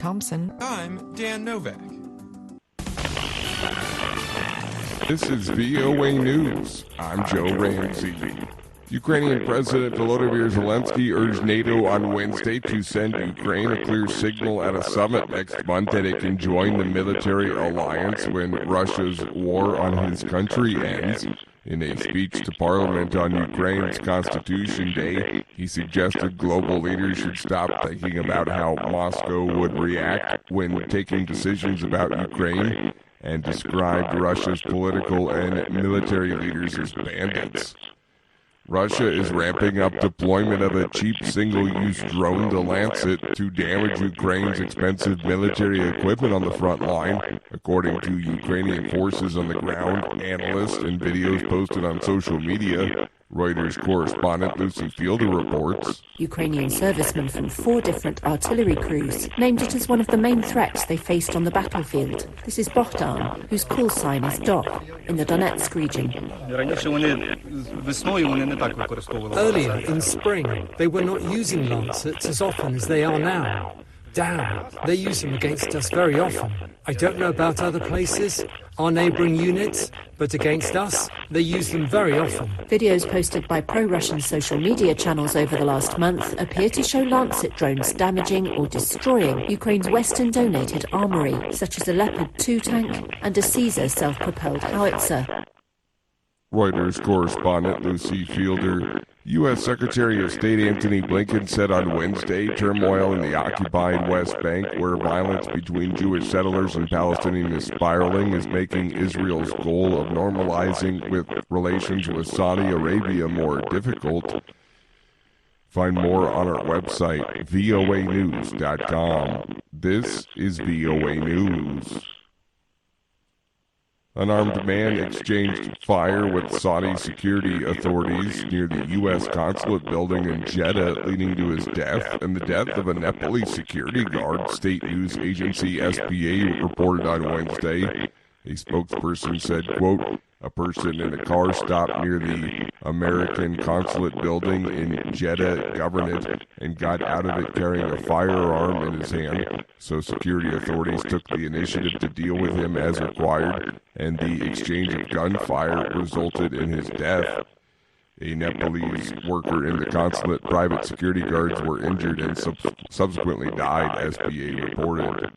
Thompson. I'm Dan Novak. This is VOA News. I'm Joe Ramsey. Ukrainian President Volodymyr Zelensky urged NATO on Wednesday to send Ukraine a clear signal at a summit next month that it can join the military alliance when Russia's war on his country ends. In a speech to Parliament on Ukraine's Constitution Day, he suggested global leaders should stop thinking about how Moscow would react when taking decisions about Ukraine, and described Russia's political and military leaders as bandits. Russia is ramping up deployment of a cheap single-use drone, the Lancet, to damage Ukraine's expensive military equipment on the front line, according to Ukrainian forces on the ground, analysts, and videos posted on social media. Reuters correspondent Lucy Fielder reports. Ukrainian servicemen from 4 different artillery crews named it as one of the main threats they faced on the battlefield. This is Bogdan, whose call sign is Doc, in the Donetsk region. Earlier in spring, they were not using Lancets as often as they are now. Damn, they use them against us very often. I don't know about other places, our neighbouring units, but against us, they use them very often. Videos posted by pro-Russian social media channels over the last month appear to show Lancet drones damaging or destroying Ukraine's Western-donated armoury, such as a Leopard 2 tank and a Caesar self-propelled howitzer. Reuters correspondent Lucy Fielder. U.S. Secretary of State Antony Blinken said on Wednesday turmoil in the occupied West Bank, where violence between Jewish settlers and Palestinians is spiraling, is making Israel's goal of normalizing with relations with Saudi Arabia more difficult. Find more on our website, voanews.com. This is VOA News. An armed man exchanged fire with Saudi security authorities near the U.S. consulate building in Jeddah, leading to his death and the death of a Nepalese security guard, state news agency SPA reported on Wednesday. A spokesperson said, quote, a person in a car stopped near the American consulate building in Jeddah Governorate and got out of it carrying a firearm in his hand. So security authorities took the initiative to deal with him as required, and the exchange of gunfire resulted in his death. A Nepalese worker in the consulate, private security guards were injured and subsequently died, SPA reported.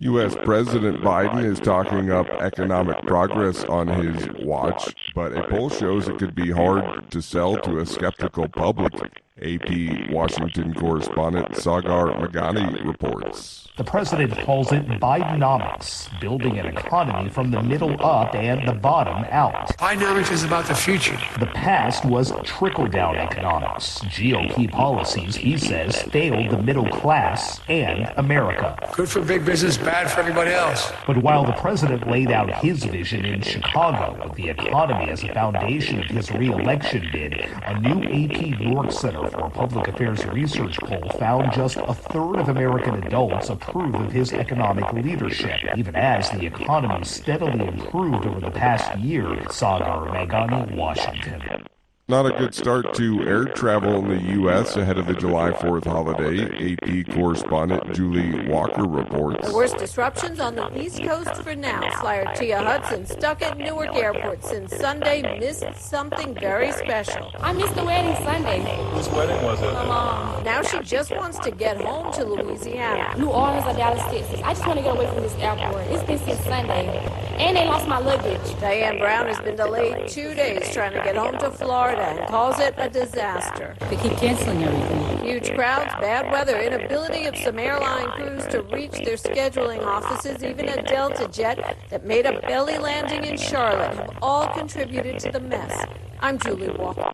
U.S. President Biden is talking up economic progress on his watch, but a poll shows it could be hard to sell to a skeptical public. AP Washington correspondent Sagar Magani reports. The president calls it Bidenomics, building an economy from the middle up and the bottom out. Bidenomics is about the future. The past was trickle-down economics. GOP policies, he says, failed the middle class and America. Good for big business, bad for everybody else. But while the president laid out his vision in Chicago with the economy as a foundation of his re-election bid, a new AP North Center for Public Affairs Research poll found just a third of American adults approve of his economic leadership, even as the economy steadily improved over the past year. Sagar Magani, Washington. Not a good start to air travel in the U.S. ahead of the July 4th holiday. AP correspondent Julie Walker reports. The worst disruptions on the East Coast for now. Flyer Tia Hudson, stuck at Newark Airport since Sunday, missed something very special. I missed the wedding Sunday. Whose wedding was it? My mom. Now she just wants to get home to Louisiana. New Orleans or Dallas, Texas. I just want to get away from this airport. It's been since Sunday. And they lost my luggage. Diane Brown has been delayed 2 days trying to get home to Florida and calls it a disaster. They keep canceling everything. Huge crowds, bad weather, inability of some airline crews to reach their scheduling offices, even a Delta jet that made a belly landing in Charlotte have all contributed to the mess. I'm Julie Walker.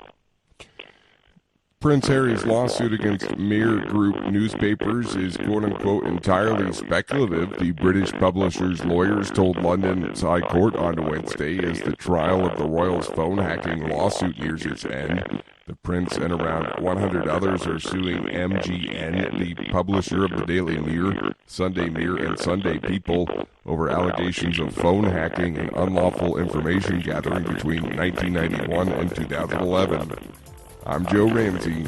Prince Harry's lawsuit against Mirror Group newspapers is quote-unquote entirely speculative, the British publisher's lawyers told London's High Court on Wednesday as the trial of the royals' phone hacking lawsuit nears its end. The Prince and around 100 others are suing MGN, the publisher of the Daily Mirror, Sunday Mirror, and Sunday People, over allegations of phone hacking and unlawful information gathering between 1991 and 2011. I'm Joe Ramsey.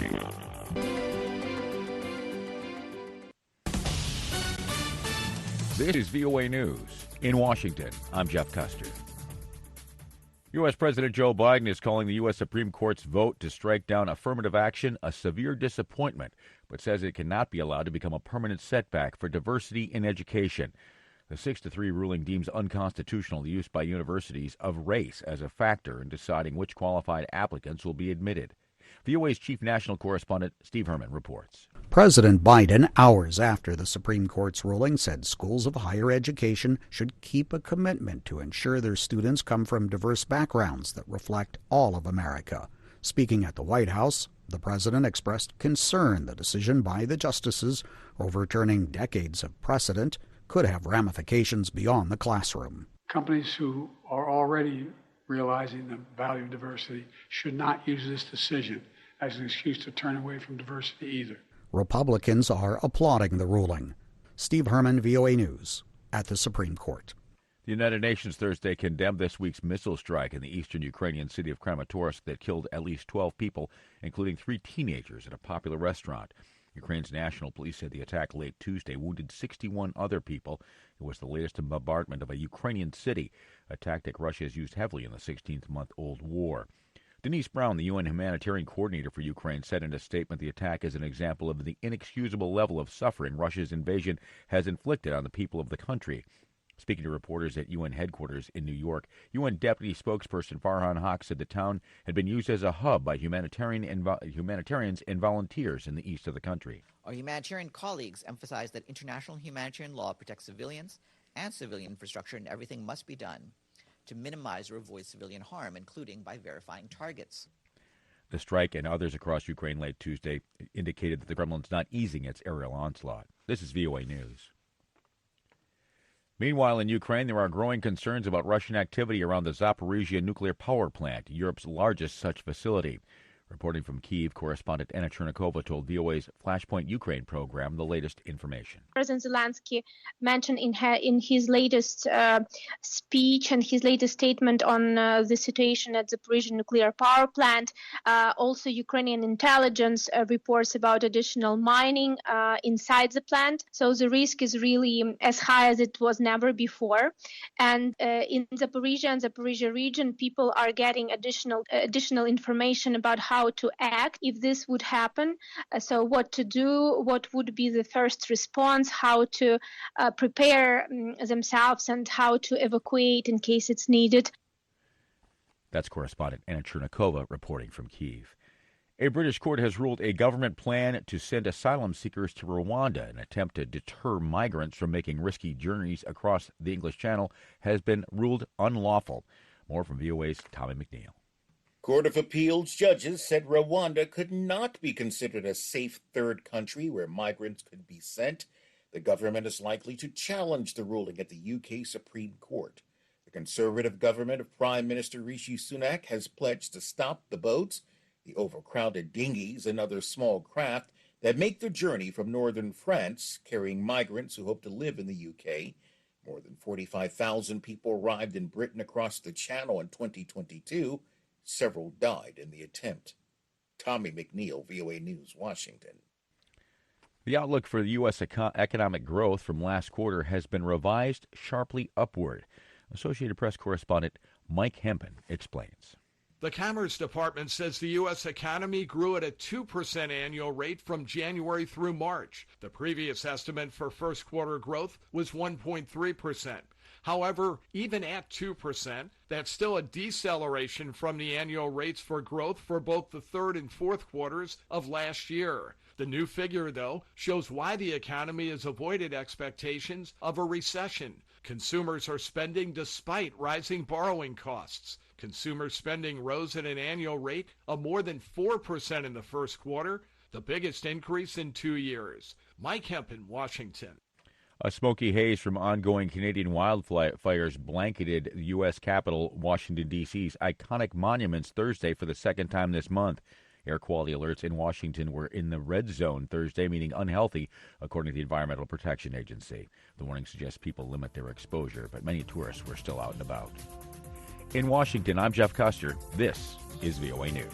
This is VOA News. In Washington, I'm Jeff Custer. U.S. President Joe Biden is calling the U.S. Supreme Court's vote to strike down affirmative action a severe disappointment, but says it cannot be allowed to become a permanent setback for diversity in education. The 6-3 ruling deems unconstitutional the use by universities of race as a factor in deciding which qualified applicants will be admitted. VOA's chief national correspondent Steve Herman reports. President Biden, hours after the Supreme Court's ruling, said schools of higher education should keep a commitment to ensure their students come from diverse backgrounds that reflect all of America. Speaking at the White House, the president expressed concern the decision by the justices overturning decades of precedent could have ramifications beyond the classroom. Companies who are already realizing the value of diversity should not use this decision as an excuse to turn away from diversity either. Republicans are applauding the ruling. Steve Herman, VOA News, at the Supreme Court. The United Nations Thursday condemned this week's missile strike in the eastern Ukrainian city of Kramatorsk that killed at least 12 people, including 3 teenagers at a popular restaurant. Ukraine's national police said the attack late Tuesday wounded 61 other people. It was the latest bombardment of a Ukrainian city, a tactic Russia has used heavily in the 16-month-old war. Denise Brown, the UN humanitarian coordinator for Ukraine, said in a statement the attack is an example of the inexcusable level of suffering Russia's invasion has inflicted on the people of the country. Speaking to reporters at UN headquarters in New York, UN Deputy Spokesperson Farhan Haq said the town had been used as a hub by humanitarians and volunteers in the east of the country. Our humanitarian colleagues emphasized that international humanitarian law protects civilians and civilian infrastructure, and everything must be done to minimize or avoid civilian harm, including by verifying targets. The strike and others across Ukraine late Tuesday indicated that the Kremlin's not easing its aerial onslaught. This is VOA News. Meanwhile, in Ukraine, there are growing concerns about Russian activity around the Zaporizhia nuclear power plant, Europe's largest such facility. Reporting from Kyiv, correspondent Anna Chernikova told VOA's Flashpoint Ukraine program the latest information. President Zelensky mentioned in his latest speech and his latest statement on the situation at the Zaporizhia nuclear power plant. Also, Ukrainian intelligence reports about additional mining inside the plant. So the risk is really as high as it was never before. And in Zaporizhia and Zaporizhia region, people are getting additional information about how to act if this would happen. So what to do, what would be the first response, how to prepare themselves, and how to evacuate in case it's needed. That's correspondent Anna Chernikova reporting from Kyiv. A British court has ruled a government plan to send asylum seekers to Rwanda in an attempt to deter migrants from making risky journeys across the English Channel has been ruled unlawful. More from VOA's Tommy McNeil. Court of Appeals judges said Rwanda could not be considered a safe third country where migrants could be sent. The government is likely to challenge the ruling at the UK Supreme Court. The Conservative government of Prime Minister Rishi Sunak has pledged to stop the boats, the overcrowded dinghies, and other small craft that make the journey from northern France, carrying migrants who hope to live in the UK. More than 45,000 people arrived in Britain across the Channel in 2022. Several died in the attempt. Tommy McNeil, VOA News, Washington. The outlook for the U.S. economic growth from last quarter has been revised sharply upward. Associated Press correspondent Mike Hempen explains. The Commerce Department says the U.S. economy grew at a 2% annual rate from January through March. The previous estimate for first quarter growth was 1.3%. However, even at 2%, that's still a deceleration from the annual rates for growth for both the third and fourth quarters of last year. The new figure, though, shows why the economy has avoided expectations of a recession. Consumers are spending despite rising borrowing costs. Consumer spending rose at an annual rate of more than 4% in the first quarter, the biggest increase in 2 years. Mike Hempen, Washington. A smoky haze from ongoing Canadian wildfires blanketed the U.S. capital, Washington, D.C.'s iconic monuments Thursday for the second time this month. Air quality alerts in Washington were in the red zone Thursday, meaning unhealthy, according to the Environmental Protection Agency. The warning suggests people limit their exposure, but many tourists were still out and about. In Washington, I'm Jeff Custer. This is VOA News.